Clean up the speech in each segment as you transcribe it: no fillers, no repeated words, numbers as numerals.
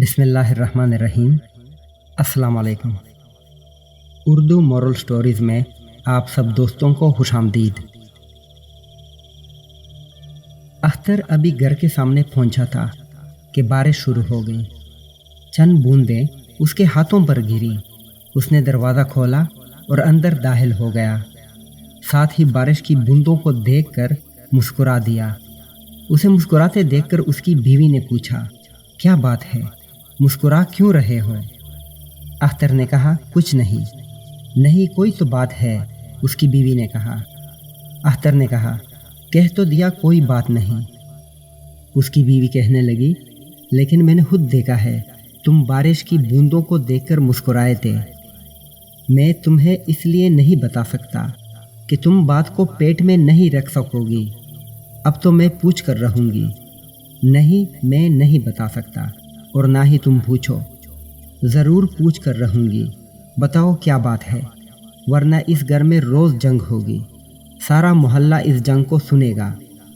بسم اللہ الرحمن الرحیم۔ السلام علیکم۔ اردو مورل سٹوریز میں آپ سب دوستوں کو خوش آمدید۔ اختر ابھی گھر کے سامنے پہنچا تھا کہ بارش شروع ہو گئی۔ چند بوندیں اس کے ہاتھوں پر گری۔ اس نے دروازہ کھولا اور اندر داخل ہو گیا۔ ساتھ ہی بارش کی بوندوں کو دیکھ کر مسکرا دیا۔ اسے مسکراتے دیکھ کر اس کی بیوی نے پوچھا، کیا بات ہے، مسکرا کیوں رہے ہو؟ اختر نے کہا، کچھ نہیں کوئی تو بات ہے، اس کی بیوی نے کہا۔ اختر نے کہا، کہہ تو دیا کوئی بات نہیں۔ اس کی بیوی کہنے لگی، لیکن میں نے خود دیکھا ہے تم بارش کی بوندوں کو دیکھ کر مسکرائے تھے۔ میں تمہیں اس لیے نہیں بتا سکتا کہ تم بات کو پیٹ میں نہیں رکھ سکو گی۔ اب تو میں پوچھ کر رہوں گی۔ نہیں، میں نہیں بتا سکتا، اور نہ ہی تم پوچھو۔ ضرور پوچھ کر رہوں گی، بتاؤ کیا بات ہے، ورنہ اس گھر میں روز جنگ ہوگی، سارا محلہ اس جنگ کو سنے گا،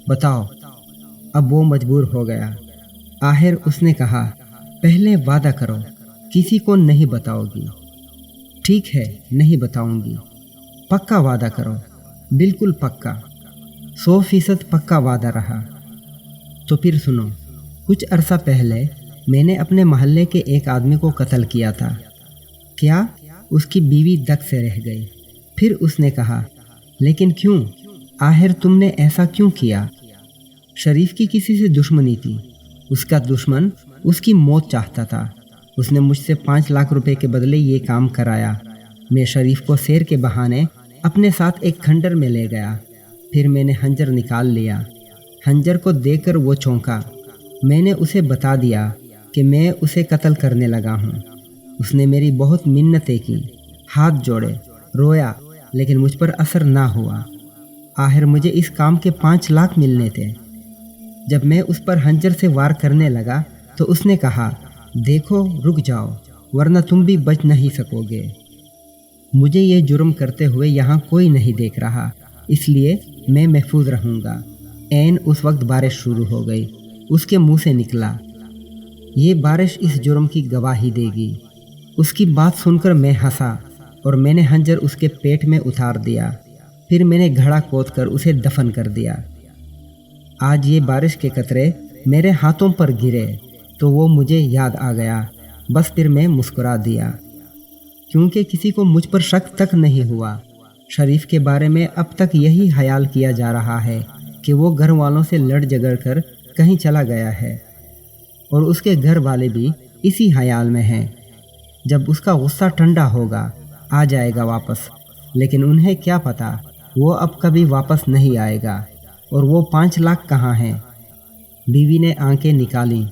بتاؤ۔ اب وہ مجبور ہو گیا۔ آخر اس نے کہا، پہلے وعدہ کرو کسی کو نہیں بتاؤ گی۔ ٹھیک ہے، نہیں بتاؤں گی۔ پکا وعدہ کرو۔ بالکل پکا، 100% پکا وعدہ رہا۔ تو پھر سنو، کچھ عرصہ پہلے میں نے اپنے محلے کے ایک آدمی کو قتل کیا تھا۔ کیا؟ اس کی بیوی دک سے رہ گئی۔ پھر اس نے کہا، لیکن کیوں؟ آخر تم نے ایسا کیوں کیا؟ شریف کی کسی سے دشمنی تھی۔ اس کا دشمن اس کی موت چاہتا تھا۔ اس نے مجھ سے 5 لاکھ روپے کے بدلے یہ کام کرایا۔ میں شریف کو سیر کے بہانے اپنے ساتھ ایک کھنڈر میں لے گیا۔ پھر میں نے خنجر نکال لیا۔ خنجر کو دیکھ کر وہ چونکا۔ میں نے اسے بتا دیا کہ میں اسے قتل کرنے لگا ہوں۔ اس نے میری بہت منتیں کی، ہاتھ جوڑے، رویا، لیکن مجھ پر اثر نہ ہوا۔ آخر مجھے اس کام کے 5 لاکھ ملنے تھے۔ جب میں اس پر خنجر سے وار کرنے لگا تو اس نے کہا، دیکھو رک جاؤ، ورنہ تم بھی بچ نہیں سکو گے۔ مجھے یہ جرم کرتے ہوئے یہاں کوئی نہیں دیکھ رہا، اس لیے میں محفوظ رہوں گا۔ عین اس وقت بارش شروع ہو گئی۔ اس کے منہ سے نکلا، یہ بارش اس جرم کی گواہی دے گی۔ اس کی بات سن کر میں ہنسا اور میں نے خنجر اس کے پیٹ میں اتار دیا۔ پھر میں نے گھڑا کھود کر اسے دفن کر دیا۔ آج یہ بارش کے قطرے میرے ہاتھوں پر گرے تو وہ مجھے یاد آ گیا۔ بس پھر میں مسکرا دیا، کیونکہ کسی کو مجھ پر شک تک نہیں ہوا۔ شریف کے بارے میں اب تک یہی خیال کیا جا رہا ہے کہ وہ گھر والوں سے لڑ جھگڑ کر کہیں چلا گیا ہے، اور اس کے گھر والے بھی اسی خیال میں ہیں۔ جب اس کا غصہ ٹھنڈا ہوگا آ جائے گا واپس، لیکن انہیں کیا پتہ وہ اب کبھی واپس نہیں آئے گا۔ اور وہ 5 لاکھ کہاں ہیں؟ بیوی نے آنکھیں نکالیں۔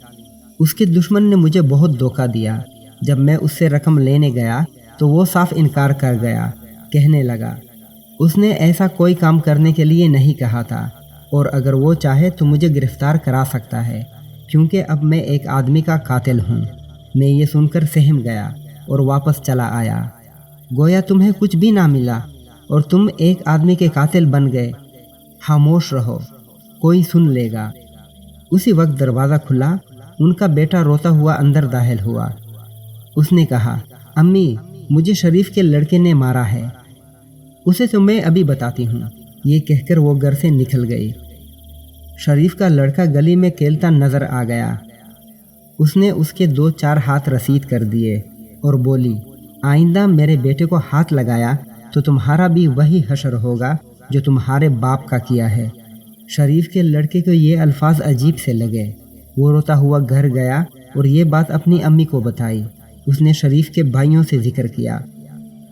اس کے دشمن نے مجھے بہت دھوکہ دیا۔ جب میں اس سے رقم لینے گیا تو وہ صاف انکار کر گیا۔ کہنے لگا، اس نے ایسا کوئی کام کرنے کے لیے نہیں کہا تھا، اور اگر وہ چاہے تو مجھے گرفتار کرا سکتا ہے، کیونکہ اب میں ایک آدمی کا قاتل ہوں۔ میں یہ سن کر سہم گیا اور واپس چلا آیا۔ گویا تمہیں کچھ بھی نہ ملا اور تم ایک آدمی کے قاتل بن گئے۔ خاموش رہو، کوئی سن لے گا۔ اسی وقت دروازہ کھلا۔ ان کا بیٹا روتا ہوا اندر داخل ہوا۔ اس نے کہا، امی، مجھے شریف کے لڑکے نے مارا ہے۔ اسے تو میں ابھی بتاتی ہوں۔ یہ کہہ کر وہ گھر سے نکل گئی۔ شریف کا لڑکا گلی میں کھیلتا نظر آ گیا۔ اس نے اس کے 2-4 ہاتھ رسید کر دیے اور بولی، آئندہ میرے بیٹے کو ہاتھ لگایا تو تمہارا بھی وہی حشر ہوگا جو تمہارے باپ کا کیا ہے۔ شریف کے لڑکے کو یہ الفاظ عجیب سے لگے۔ وہ روتا ہوا گھر گیا اور یہ بات اپنی امی کو بتائی۔ اس نے شریف کے بھائیوں سے ذکر کیا۔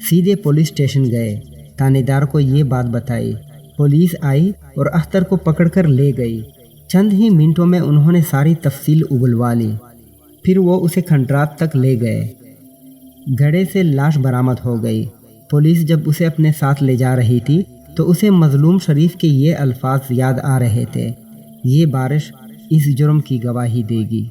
سیدھے پولیس اسٹیشن گئے، تھانے دار کو یہ بات بتائی۔ پولیس آئی اور اختر کو پکڑ کر لے گئی۔ چند ہی منٹوں میں انہوں نے ساری تفصیل اگلوا لی۔ پھر وہ اسے کھنڈرات تک لے گئے۔ گھڑے سے لاش برآمد ہو گئی۔ پولیس جب اسے اپنے ساتھ لے جا رہی تھی تو اسے مظلوم شریف کے یہ الفاظ یاد آ رہے تھے، یہ بارش اس جرم کی گواہی دے گی۔